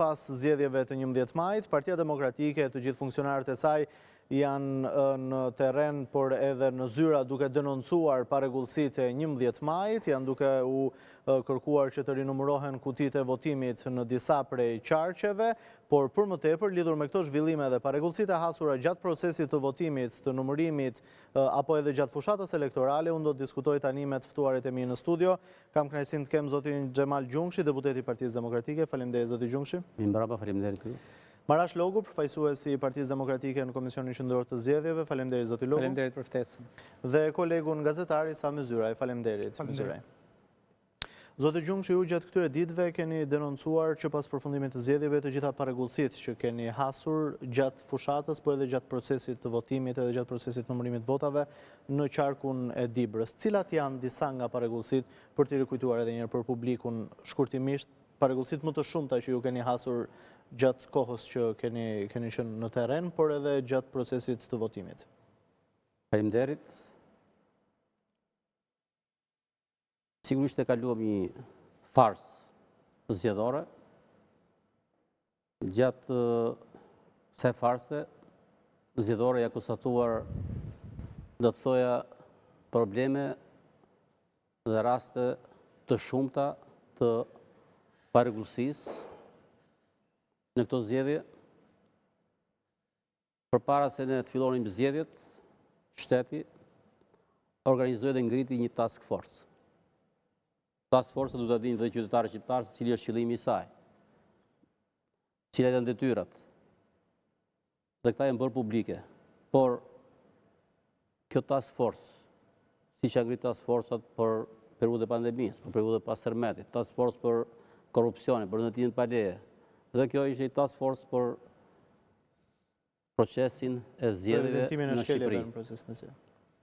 Pas zgjedhjeve të 11 majit, Partia Demokratike, të gjithë funksionarët e saj janë në terren, por edhe në zyra duke denoncuar parregullsitë e 11 majit, janë duke u kërkuar që të rinumërohen kutitë e votimit në disa prej qarqeve, por për më tepër, lidhur me këto zhvillime dhe parregullsitë e hasura gjatë procesit të votimit, të numërimit, apo edhe gjatë fushatës elektorale, unë do të diskutoj tani me të ftuarit e mi në studio. Kam kënaqësinë të kem zotin Xhemal Gjungshi, deputeti i Partisë Demokratike. Faleminderit zoti Gjungshi. Mirëmbrëma, faleminderit ju. Marash Logu, përfaqësuesi i Partisë Demokratike në Komisionin Qendror të Zgjedhjeve. Faleminderit zoti Logu. Faleminderit për ftesën. Dhe kolegun gazetari Sami Zyraj. Faleminderit. Zoti Gjungshi, ju gjatë këtyre ditëve keni denoncuar që pas përfundimit të zgjedhjeve të gjitha parregullsitë që keni hasur gjatë fushatës, por edhe gjatë procesit të votimit edhe gjatë procesit të numërimit votave në qarkun e Dibrës. Cilat janë disa nga parregullsitë për t'i rikujtuar edhe një herë për publikun shkurtimisht, parregullsitë më të shumta që ju keni hasur gjatë kohës që keni qenë në terren, por edhe gjatë procesit të votimit? Faleminderit. Sigurisht e kaluam një farsë zgjedhore. Gjatë kësaj farse zgjedhore ja konstatuar, do të thoja, probleme dhe raste të shumta të parregullsisë në këto zgjedhje. Përpara se ne të fillonim zgjedhjet, shteti organizoi dhe ngriti një task force. Task force do të dinë dhe qytetarët shqiptarë se cili është qëllimi i saj, cilat janë detyrat. Dhe këta janë bërë publike. Por kjo task force, siç ja ngrit task force për periudhën e pandemisë, për periudhën pas tërmetit, task force për korrupsionin, për ndërtimin pa leje. Dhe kjo ishte një task force për procesin e zgjedhjeve në Shqipëri.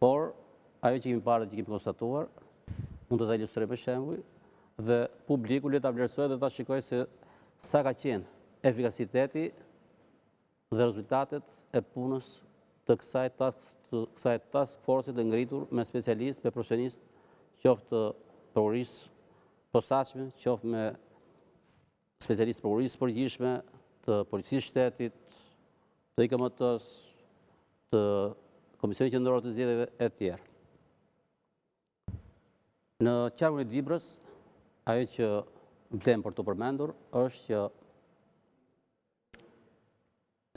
Por ajo që kemi parë, që kemi konstatuar, mund të ta ilustroj me shembuj, dhe publiku le ta vlerësojë dhe ta shikojë se sa ka qenë efikasiteti dhe rezultatet e punës të kësaj task force të ngritur me specialistë, me profesionistë, qoftë të prokurisë posaçme, qoftë me specialistë prokurisë përgjithshme, të policisë shtetit, të IKMT-s, të Komisionit Qendror të Zgjedhjeve e tjerë. Në qarkun e Dibrës, ajo që vlen për të përmendur është që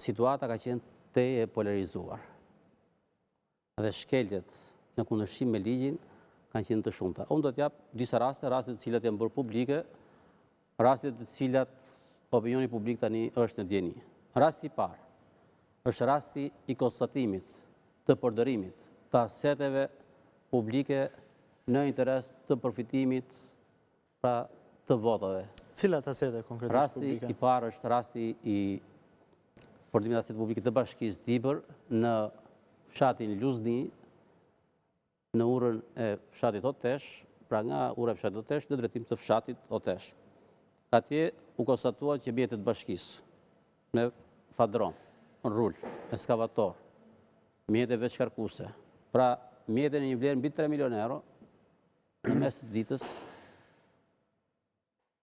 situata ka qenë teje e polarizuar. Dhe shkeljet në kundërshtim me ligjin kanë qenë të shumta. Unë do t'jap disa raste të cilat janë bërë publike, raste të cilat opinioni publik tani është në dieni. Rasti i parë është rasti i konstatimit të përdorimit të aseteve publike në interes të përfitimit pra të votave. Cilat asete konkretisht publike? Rasti i parë është rasti i përdorimit të aseteve publike të Bashkisë Dibër në fshatin Luzni, në urën e fshatit Otesh, pra nga ura e fshatit Otesh në drejtim të fshatit Otesh. Atje u konstatua që mjetet të Bashkisë me fadron, rul, eskavator, mjeteve shkarkuse, pra mjetet në një vlerë mbi 3 milion euro, në mes të ditës,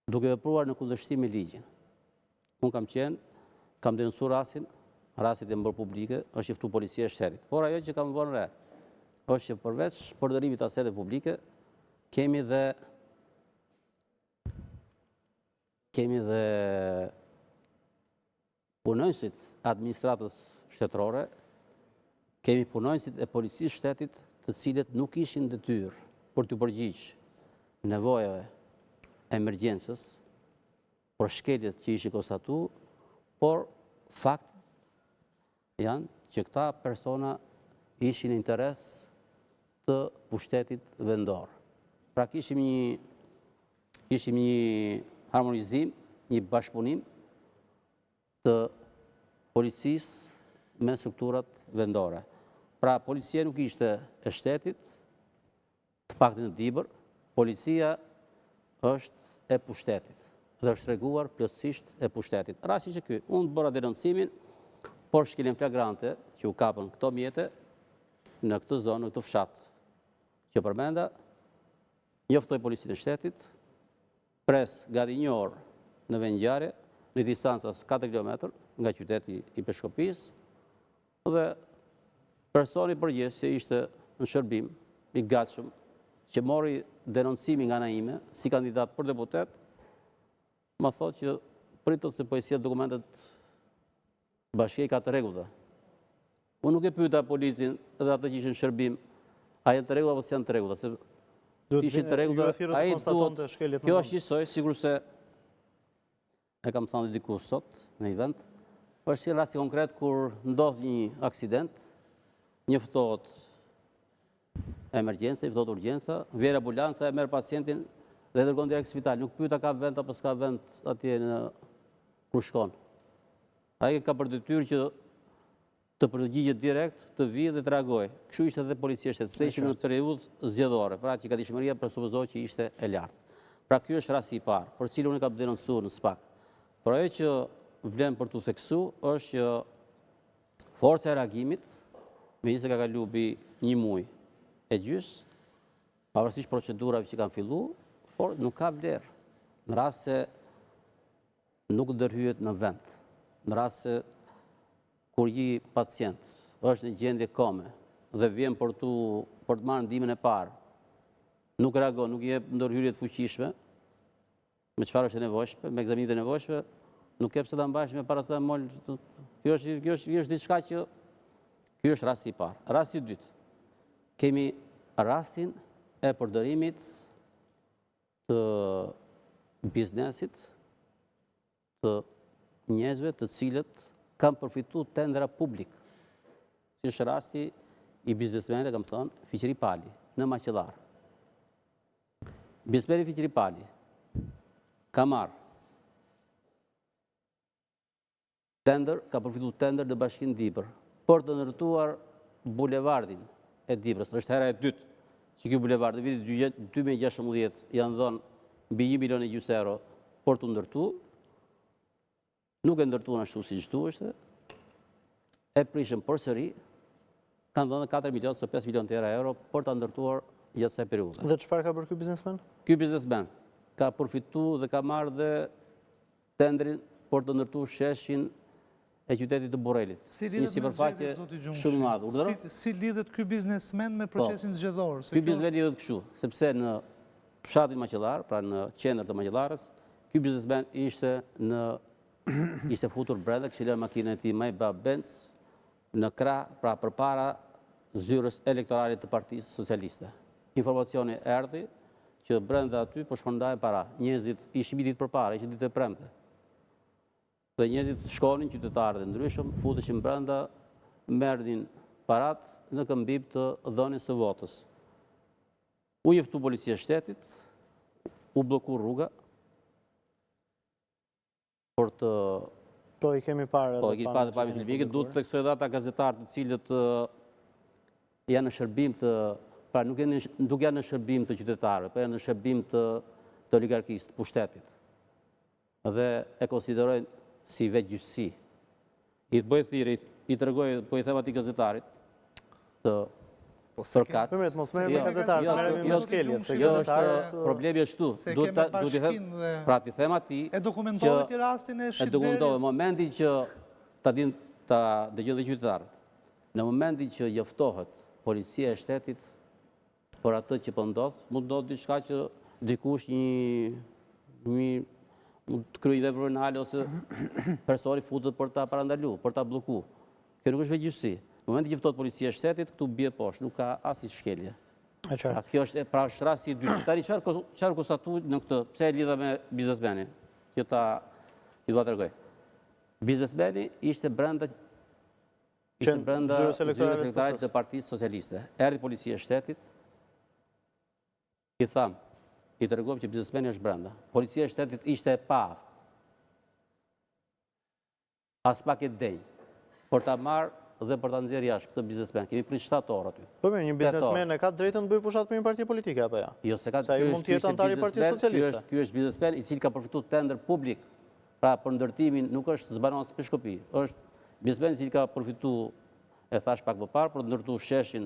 duke vepruar në kundërshtim me ligjin. Unë kam denoncuar rastit e bërë publike, është i ftuar policia e shtetit. Por ajo që kam vënë re, është që përveç përdorimit të aseteve publike, kemi dhe punonjësit administratës shtetërore, kemi punonjësit e policisë shtetit, të cilët nuk ishin detyrë për të përgjigjë nevojave emergjencës, për shkeljet që ishin konstatu, por faktet janë që këta persona ishin në interes të pushtetit vendor. Pra kishim një harmonizim, një bashkëpunim të policisë me strukturat vendore. Pra policia nuk ishte e shtetit, të paktën në Dibër, policia është e pushtetit dhe është treguar plotësisht e pushtetit. Rasti që ky, unë bëra denoncimin, por shkeljen flagrante që u kapën këto mjete në këtë zonë, në këtë fshat që përmenda, njoftoi policinë e shtetit, pres gati një orë në vend ngjarje, në distancës 4 km nga qyteti i Peshkopis, dhe personi përgjegjës që ishte në shërbim, i gatshëm, që mori denoncimi nga ana ime, si kandidat për deputet, më thotë që pritët se po i sjell dokumentet bashkia ka të rregullta. Unë nuk e pyeta policin dhe atë që ishin në shërbim, a janë të rregullta apo s'janë të rregullta, se ishin të rregullta, ai duhet. Kjo është njësoj, sigurisht se e kam thënë diku sot në një vend, është një rast konkret kur ndodh një aksident, njoftohet emergjenca, njoftohet urgjenca, vjen ambulanca, e merr pacientin dhe e dërgon direkt në spital. Nuk pyeta ka vend apo s'ka vend atje në ku shkon. Ai ka për detyrë që të përgjigjet direkt, të vijë dhe të reagojë. Kështu ishte edhe policia shtetit, sepse ishim në periudhë zgjedhore, pra që gatishmëria presupozohet që ishte e lartë. Pra ky është rasti i parë, për cilin unë kam denoncuar në SPAK. Por ajo që vlen për t'u theksuar është që forca e reagimit, megjithëse ka kaluar mbi një muaj e gjys, pavarësisht procedurave që kanë filluar, por nuk ka vlerë në rast se nuk ndërhyet në vend, në rast se kur një pacient është në gjendje kome dhe vjen për të marrë ndihmën e parë, nuk reagon, nuk jep ndërhyrje të fuqishme, me çfarë është e nevojshme, me ekzaminet e nevojshme, nuk ke pse ta mbash me paracetamol. Kjo është diçka që ky është rasti i parë. Rasti i dytë. Kemi rastin e përdorimit të biznesit të njerëzve të cilët kanë përfituar tendera publik. Si është rasti i biznesmenit, kam thënë, Fiqiri Pali, në Maqellar. Biznesmeni Fiqiri Pali ka marrë tender, ka përfituar tender në Bashkinë Dibër për të ndërtuar bulevardin e Dibrës. Është hera e dytë që ky bulevard në vitin 2016 janë dhënë mbi 1,5 milion euro për të ndërtuar. Nuk e ndërtuan ashtu siç duhej, e prishën përsëri, kanë dhënë 4 milion ose 5 milion euro për ta ndërtuar gjatë kësaj periudhe. Dhe çfarë ka bërë ky biznesmen? Ky biznesmen ka përfituar dhe ka marrë dhe tendrin për të ndërtuar sheshin e qytetit të Burrelit. Një sipërfaqe shumë e madhe. Si lidhet ky biznesmen me procesin zgjedhor? Ky biznesmen lidhet kështu, sepse në fshatin Maqellar, pra në qendër të Maqellarës, ky biznesmen ishte futur brenda, kishte lënë makinën e tij Maybach-Benz në krah, pra përpara zyrës elektorale të Partisë Socialiste. Informacioni erdhi që brenda aty po shpërndahen para. Njerëzit ishin ditë përpara, ishin ditë e premte. Dhe njerëzit shkonin, qytetarët e ndryshëm, futeshin brenda, merrnin parat në këmbim të dhënies së votës. U njoftu policia e shtetit, u blloku rruga për të... Po, i kemi parë edhe pamjen filmike. Duhet të theksoj edhe ata gazetarë të cilët janë në shërbim të... Pra nuk janë në shërbim të qytetarëve, por janë në shërbim të oligarkisë, të pushtetit. Dhe e konsiderojnë si vetgjyqësi. I të bëj thirrje, i tregoj, po i them atij gazetarit të përkat. Mos merrem me gazetarët, me shkeljet. Jo, është problemi është këtu. Duhet i them, pra ti them atij. E dokumentohet i rastin e shitblerjes. E dokumentohet momentin që ta dëgjojnë dhe qytetarët. Në momentin që njoftohet policia e shtetit për atë që po ndodh, mund ndodh diçka që dikush mund të kryejë vepër penale ose personi futet për ta parandaluar, për ta bllokuar. Kjo nuk është vetgjyqësi. Në momentin që njoftohet policia e shtetit, këtu bie poshtë, nuk ka asnjë shkelje. Pra kjo është rasti i dytë. Tani çfarë konstatuat në këtë? Pse e lidha me biznesmenin? Kjo i dua t'rregoj. Biznesmeni ishte brenda zyrës elektorale të Partisë Socialiste. Erdhi policia e shtetit, i tham, i tregova që biznesmeni është brenda. Policia e shtetit ishte e paaft. As pak e denj për ta marrë dhe për ta nxjerrë jashtë këtë biznesmen. Kemi prit 7 orë aty. Po mirë, një biznesmen e ka drejtën të bëjë fushat për një parti politike apo ja? Jo, se ka. Ai mund të jetë antar i Partisë Socialiste. Ky është biznesmen i cili ka përfituar tender publik. Pra për ndërtimin nuk është zbanohet në Peshkopi. Është biznesmen i cili ka përfituar, e thash pak më parë, për të ndërtuar sheshin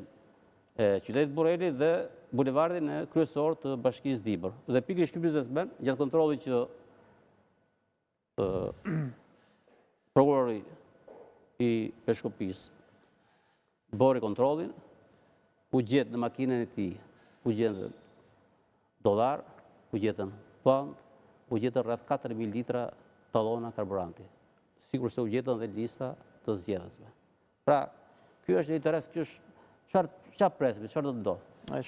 e qytetit Burreli dhe bulevardin e kryesor të Bashkisë Dibër. Dhe pikërisht ky biznesmen, gjatë kontrollit që prokurori i Peshkopis bori kontrolin, u gjetë në makinën e tij, u gjetën dollar, u gjetën pand, u gjetën rreth 4.000 litra tallona karburanti. Sikur se u gjetën dhe lista të zgjedhësve. Pra, ky është interes, ky është çfarë presim, çfarë do të ndodhë.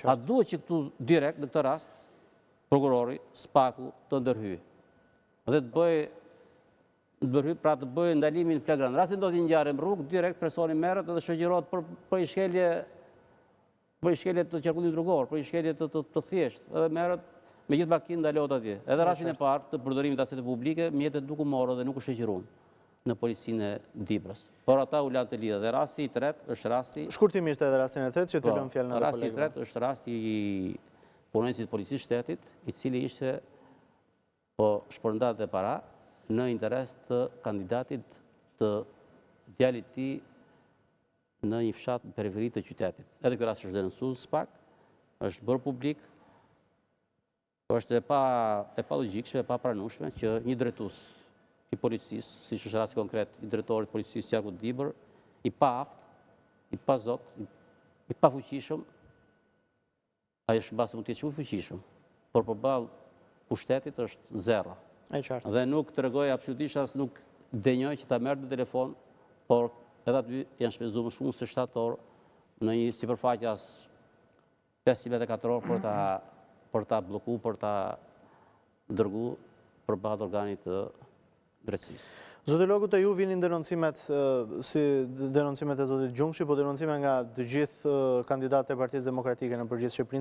A duhet që këtu direkt, në këtë rast, prokurori, SPAK-u të ndërhyjë dhe të bëjë ndalimin flagrant. Rasti ndodhi një ngjarje në rrugë, direkt personi merret dhe shoqërohet për një shkelje të qarkullimit rrugor, për një shkelje të thjeshtë, edhe merret me gjithë makinë ndalohet atje. Edhe rastin e parë të përdorimit të asetit publike, mjetet nuk u morën dhe nuk u shoqëruan në policinë e Dibrës. Por ata u lanë të lidhë. Dhe rasti i tretë është rasti... Shkurtimisht edhe rastin e tretë që të lëm fjalën edhe kolegëve. Rasti i tretë është rasti i punonjësit policisë shtetit, i cili ishte po shpërndalte para në interes të kandidatit të djalit të tij në një fshat në periferi të qytetit. Edhe ky rast është denoncuar SPAK, është bërë publik, është e pa logjikshme, e pa pranueshme që një drejtues i policisë, siç është rasti konkret i drejtorit të policisë Qarku Dibër, i pa aftë, i pa zot, i pa fuqishëm, ai është mbas mund të jetë shumë i fuqishëm, por përballë pushtetit është zero. Dhe nuk tregoj absolutisht as nuk denjoj që ta merrte në telefon, por edhe aty janë shpenzuar më shumë se 7 orë në një sipërfaqe as 54 orë për ta bllokuar, për ta dërguar përballë organit të drejtësisë. Zoti Logu, te ju vinin denoncimet si denoncimet e zotit Gjungshi, po denoncime nga të gjithë kandidatët e Partisë Demokratike në përgjithë Shqipërinë.